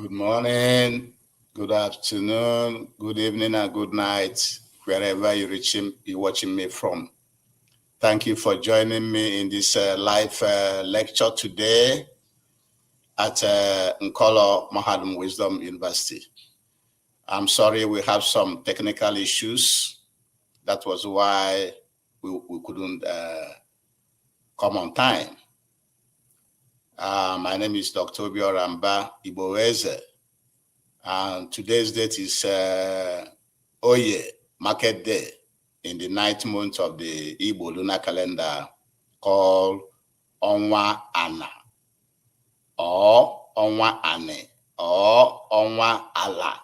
Good morning, good afternoon, good evening, and good night, wherever you're watching me from. Thank you for joining me in this live lecture today at Nkolo Mahadum Wisdom University. I'm sorry we have some technical issues. That was why we couldn't come on time. My name is Dr. Obioramba Iboeze. And today's date is Oye, Market Day, in the 9th month of the Igbo lunar calendar called Onwa Ana, or Onwa Ane, or Onwa Ala,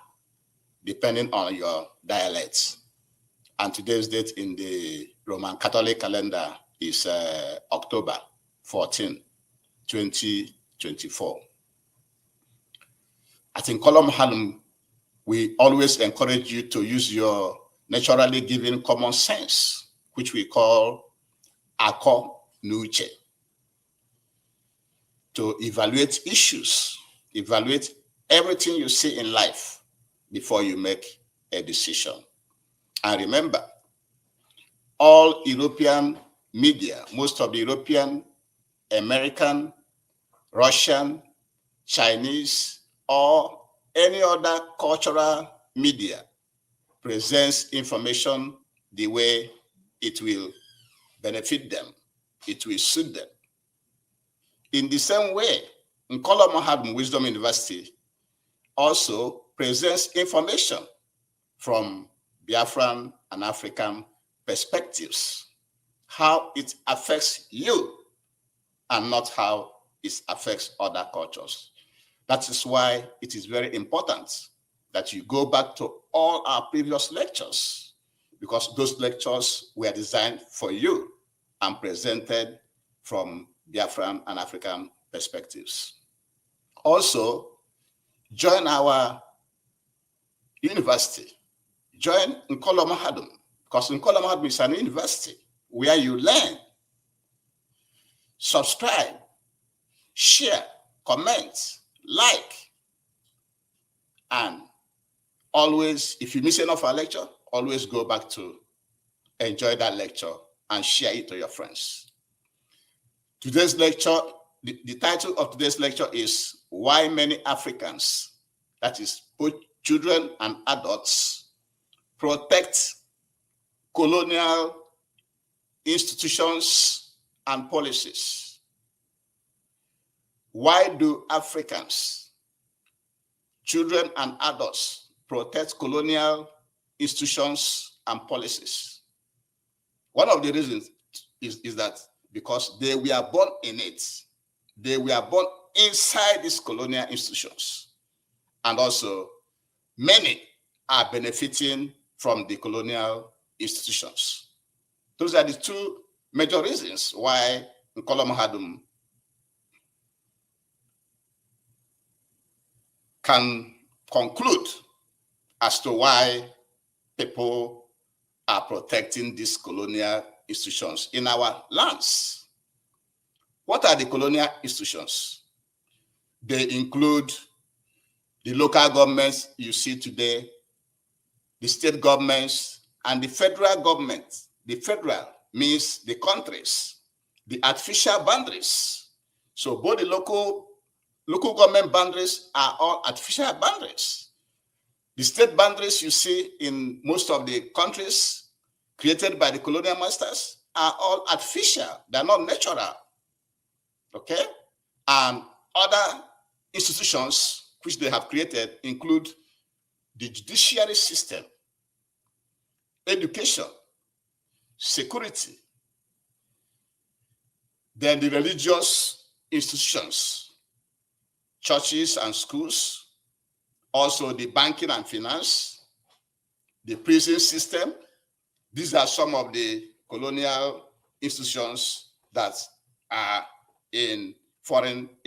depending on your dialects. And today's date in the Roman Catholic calendar is October 14, 2024. At Nkolo Mahadum, we always encourage you to use your naturally given common sense, which we call Ako Nuche, to evaluate issues, evaluate everything you see in life before you make a decision. And remember, all European media, most of the European, American, Russian, Chinese, or any other cultural media presents information the way it will benefit them, it will suit them. In the same way, Nkolo Mahadum Wisdom University also presents information from Biafran and African perspectives, how it affects you and not how it affects other cultures. That is why it is very important that you go back to all our previous lectures, because those lectures were designed for you and presented from Biafran and African perspectives. Also, join our university. Join Nkolo Mahadum, because Nkolo Mahadum is an university where you learn. Subscribe, share, comment, like, and always, if you miss enough of our lecture, always go back to enjoy that lecture and share it to your friends. Today's lecture, the title of today's lecture is Why Many Africans, that is both children and adults, protect colonial institutions and policies. Why do Africans, children and adults, protect colonial institutions and policies? One of the reasons is that because they were born in it. They were born inside these colonial institutions. And also, many are benefiting from the colonial institutions. Those are the two major reasons why Nkolo Mahadum can conclude as to why people are protecting these colonial institutions in our lands. What are the colonial institutions? They include the local governments you see today, the state governments, and the federal government. The federal means the countries, the artificial boundaries. So both the local government boundaries are all artificial boundaries. The state boundaries you see in most of the countries created by the colonial masters are all artificial. They're not natural. Okay? And other institutions which they have created include the judiciary system, education, security, then the religious institutions, churches and schools, also the banking and finance, the prison system. These are some of the colonial institutions that are in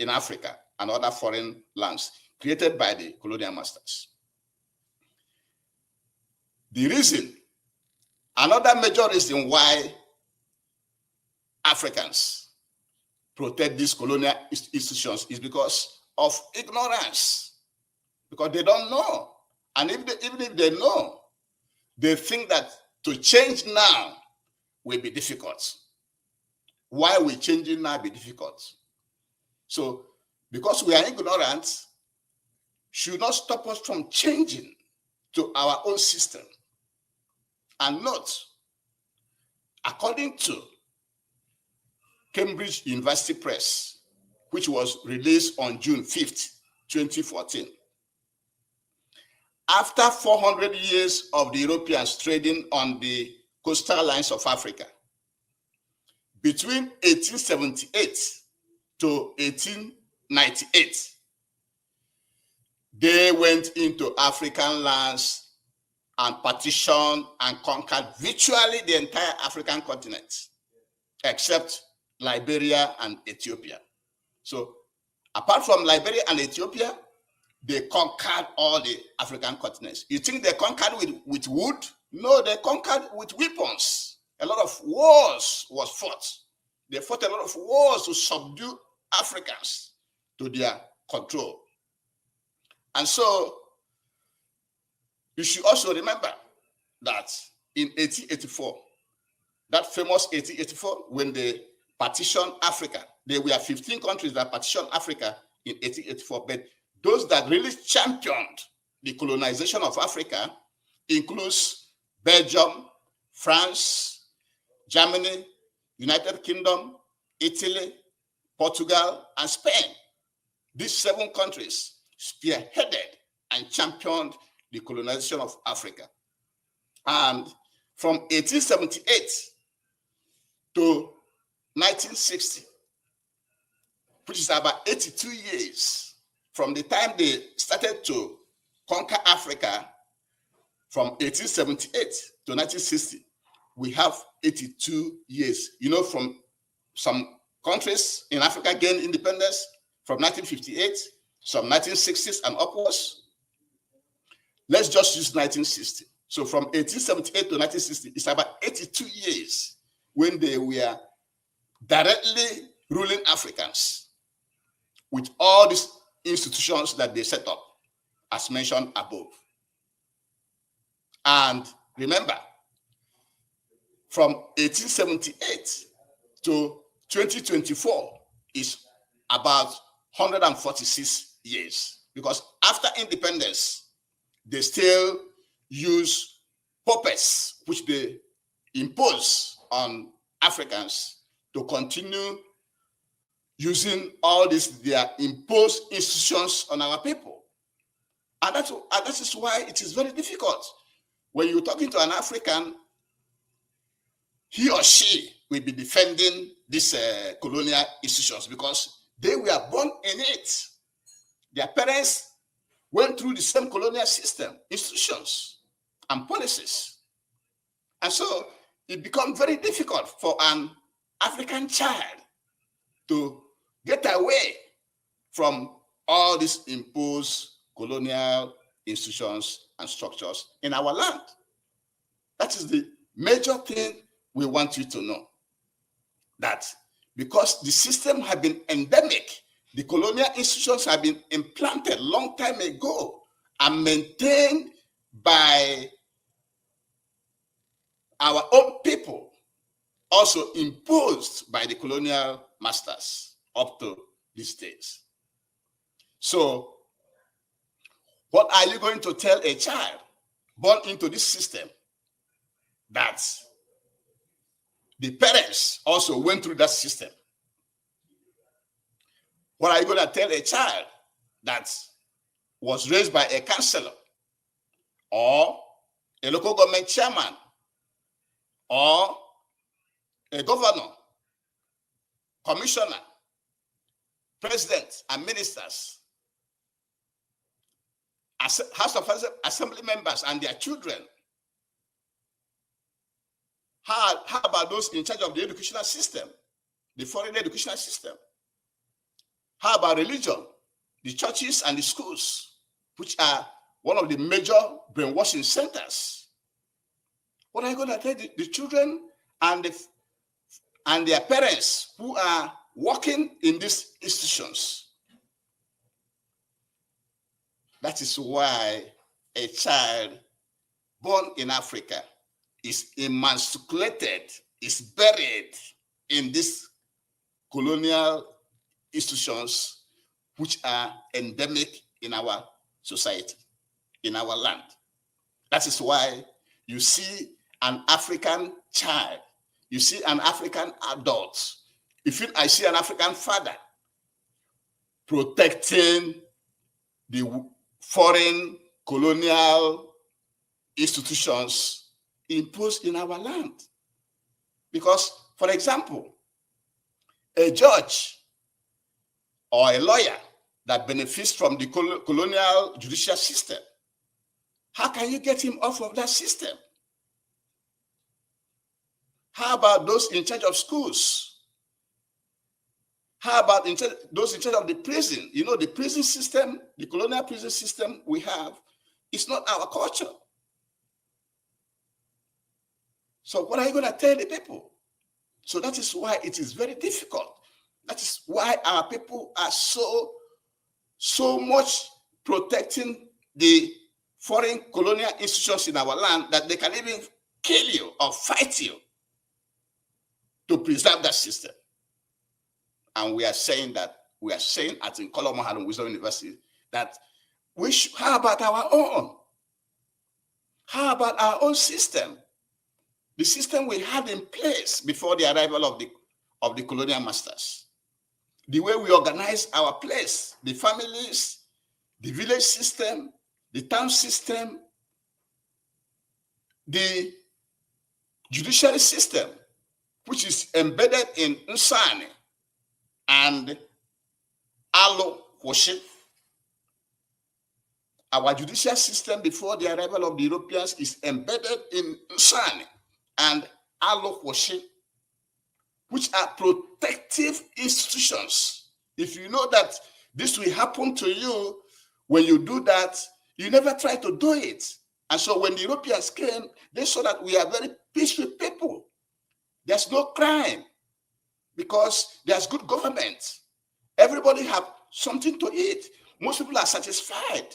Africa and other foreign lands created by the colonial masters. The reason, another major reason why Africans protect these colonial institutions is because of ignorance. because they don't know. And even if they know, they think that to change now will be difficult. Why will changing now be difficult? So, because we are ignorant, should not stop us from changing to our own system. And note, according to Cambridge University Press, which was released on June 5th, 2014, after 400 years of the Europeans trading on the coastal lines of Africa, between 1878 to 1898, they went into African lands and partitioned and conquered virtually the entire African continent, except Liberia and Ethiopia. So apart from Liberia and Ethiopia, they conquered all the African continents. You think they conquered with wood? No, they conquered with weapons. A lot of wars was fought. They fought a lot of wars to subdue Africans to their control. And so you should also remember that in 1884, that famous 1884, when they partitioned Africa, there were 15 countries that partitioned Africa in 1884, but those that really championed the colonization of Africa includes Belgium, France, Germany, United Kingdom, Italy, Portugal, and Spain. These 7 countries spearheaded and championed the colonization of Africa. And from 1878 to 1960, which is about 82 years, from the time they started to conquer Africa, from 1878 to 1960, we have 82 years. You know, from some countries in Africa gained independence from 1958, some 1960s and upwards. Let's just use 1960. So from 1878 to 1960, it's about 82 years when they were directly ruling Africans with all these institutions that they set up, as mentioned above. And remember, from 1878 to 2024 is about 146 years, because after independence, they still use puppets, which they impose on Africans to continue using all these their imposed institutions on our people. And that is why it is very difficult. When you're talking to an African, he or she will be defending these colonial institutions because they were born in it. Their parents went through the same colonial system, institutions, and policies. And so it becomes very difficult for an African child to get away from all these imposed colonial institutions and structures in our land. That is the major thing we want you to know. That because the system has been endemic, the colonial institutions have been implanted long time ago and maintained by our own people, also imposed by the colonial masters up to these days. So, what are you going to tell a child born into this system that the parents also went through that system? What are you going to tell a child that was raised by a councillor or a local government chairman or a governor, commissioner, president, and ministers, House of Assembly members and their children? How about those in charge of the educational system, the foreign educational system? How about religion, the churches and the schools, which are one of the major brainwashing centers? What are you going to tell the children and their parents who are working in these institutions? That is why a child born in Africa is emasculated, is buried in these colonial institutions which are endemic in our society, in our land. That is why you see an African child, you see an African adult, I see an African father protecting the foreign colonial institutions imposed in our land. Because, for example, a judge or a lawyer that benefits from the colonial judicial system, how can you get him off of that system? How about those in charge of schools? How about those in charge of the prison? You know, the prison system, the colonial prison system we have, it's not our culture. So what are you going to tell the people? So that is why it is very difficult. That is why our people are so much protecting the foreign colonial institutions in our land that they can even kill you or fight you to preserve that system. And we are saying at colonial Wisdom University that how about our own? How about our own system? The system we had in place before the arrival of the colonial masters. The way we organize our place, the families, the village system, the town system, the judiciary system, which is embedded in Nsani and Alo Worship. Our judicial system before the arrival of the Europeans is embedded in Nsani and Alo Worship, which are protective institutions. If you know that this will happen to you, when you do that, you never try to do it. And so when the Europeans came, they saw that we are very peaceful people. There's no crime because there's good government. Everybody have something to eat. Most people are satisfied.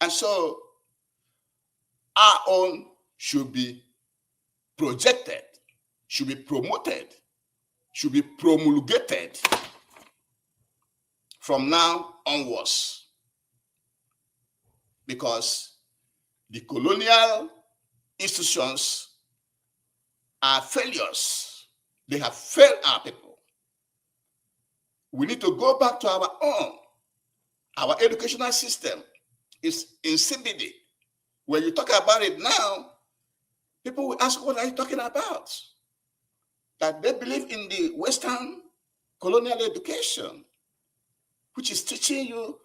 And so our own should be projected, should be promoted, should be promulgated from now onwards. Because the colonial institutions are failures. They have failed our people. We need to go back to our own. Our educational system is insipid. When you talk about it now, people will ask, what are you talking about? That they believe in the Western colonial education, which is teaching you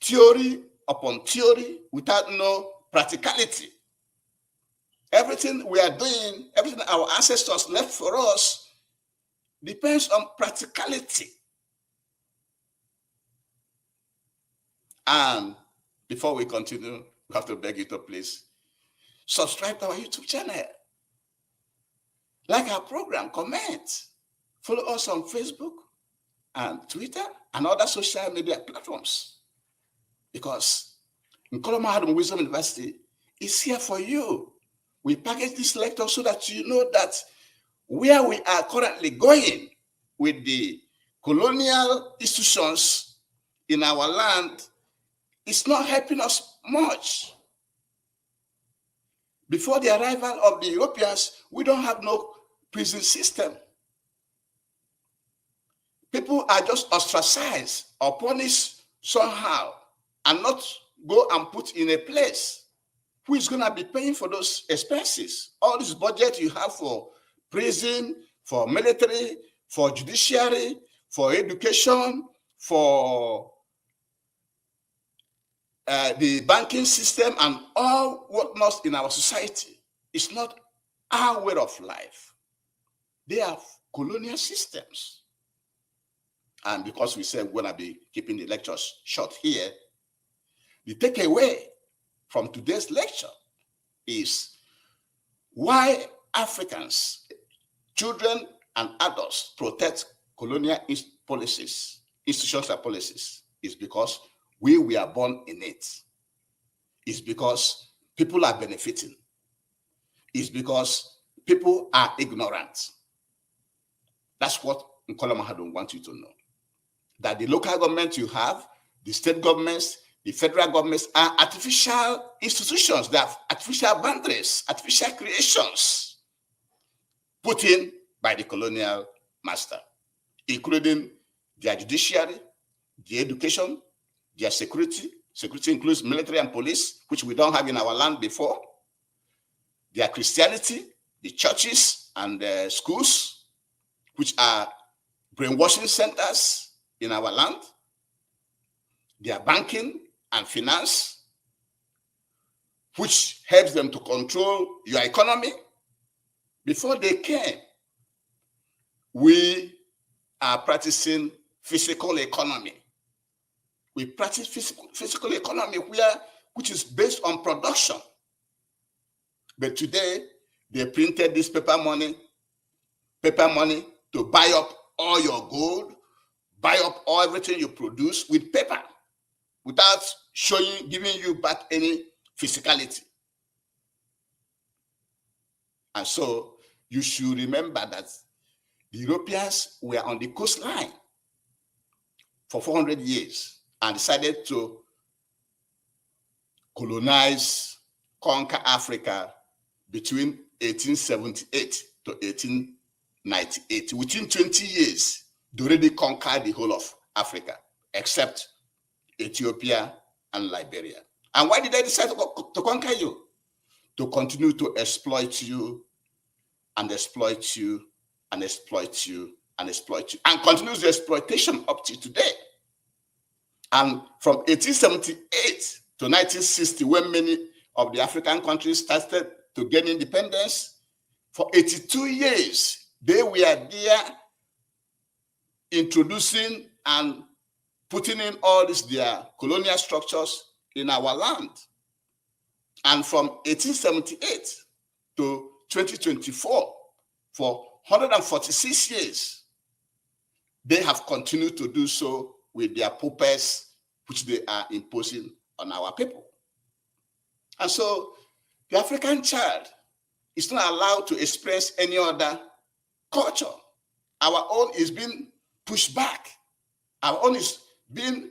theory upon theory without no practicality. Everything we are doing, everything our ancestors left for us, depends on practicality. And before we continue, we have to beg you to please subscribe to our YouTube channel. Like our program, comment. Follow us on Facebook and Twitter and other social media platforms. Because Colonial Wisdom University is here for you. We package this lecture so that you know that where we are currently going with the colonial institutions in our land is not helping us much. Before the arrival of the Europeans, we don't have no prison system. People are just ostracized or punished somehow and not go and put in a place. Who is going to be paying for those expenses? All this budget you have for prison, for military, for judiciary, for education, for the banking system and all whatnot in our society. It's not our way of life. They are colonial systems. And because we said we're going to be keeping the lectures short here, the takeaway from today's lecture is why Africans, children and adults, protect colonial policies, institutions and policies, is because we were born in it. It's because people are benefiting. It's because people are ignorant. That's what Nkola Mahadum wants you to know. That the local government you have, the state governments, the federal governments are artificial institutions. They have artificial boundaries, artificial creations put in by the colonial master, including their judiciary, their education, their security. Security includes military and police, which we don't have in our land before. Their Christianity, the churches and the schools, which are brainwashing centers in our land. Their banking and finance, which helps them to control your economy. Before they came, we are practicing physical economy. We practice physical economy which is based on production. But today, they printed this paper money to buy up all your gold, buy up all everything you produce with paper, without giving you back any physicality. And so you should remember that the Europeans were on the coastline for 400 years and decided to colonize, conquer Africa between 1878 to 1898. Within 20 years, they already conquered the whole of Africa, except Ethiopia and Liberia. And why did they decide to conquer you? To continue to exploit you and exploit you and exploit you and exploit you, and continues the exploitation up to today. And from 1878 to 1960, when many of the African countries started to gain independence, for 82 years, they were there introducing and putting in all their colonial structures in our land. And from 1878 to 2024, for 146 years, they have continued to do so with their puppets, which they are imposing on our people. And so the African child is not allowed to experience any other culture. Our own is being pushed back. Our own is being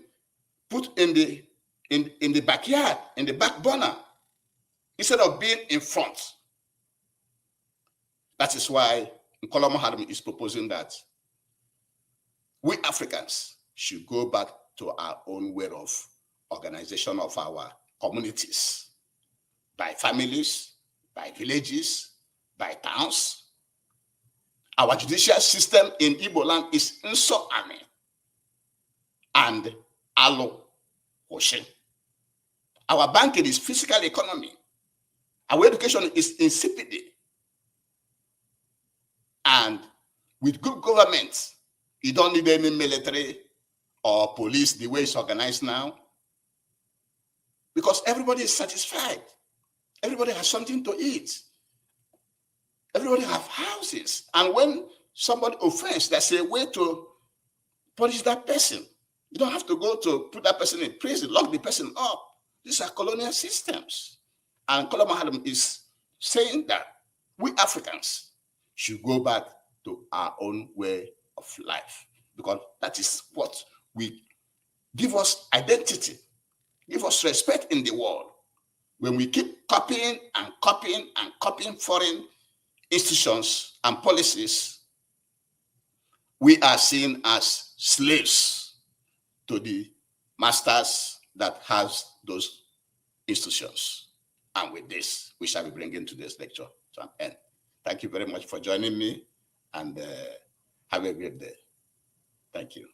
put in the backyard, in the back burner, instead of being in front. That is why Nkola Mahadum is proposing that we Africans should go back to our own way of organization of our communities, by families, by villages, by towns. Our judicial system in Igbo land is Nso Ani and Alo Oshin. Our banking is physical economy. Our education is insipid. And with good government, you don't need any military or police the way it's organized now, because everybody is satisfied. Everybody has something to eat. Everybody have houses. And when somebody offends, there's a way to punish that person. You don't have to go to put that person in prison, lock the person up. These are colonial systems. And Nkola Mahadum is saying that we Africans should go back to our own way of life, because that is what we give us identity, give us respect in the world. When we keep copying and copying and copying foreign institutions and policies, we are seen as slaves to the masters that has those institutions. And with this, we shall be bringing today's lecture to an end. Thank you very much for joining me, and have a great day. Thank you.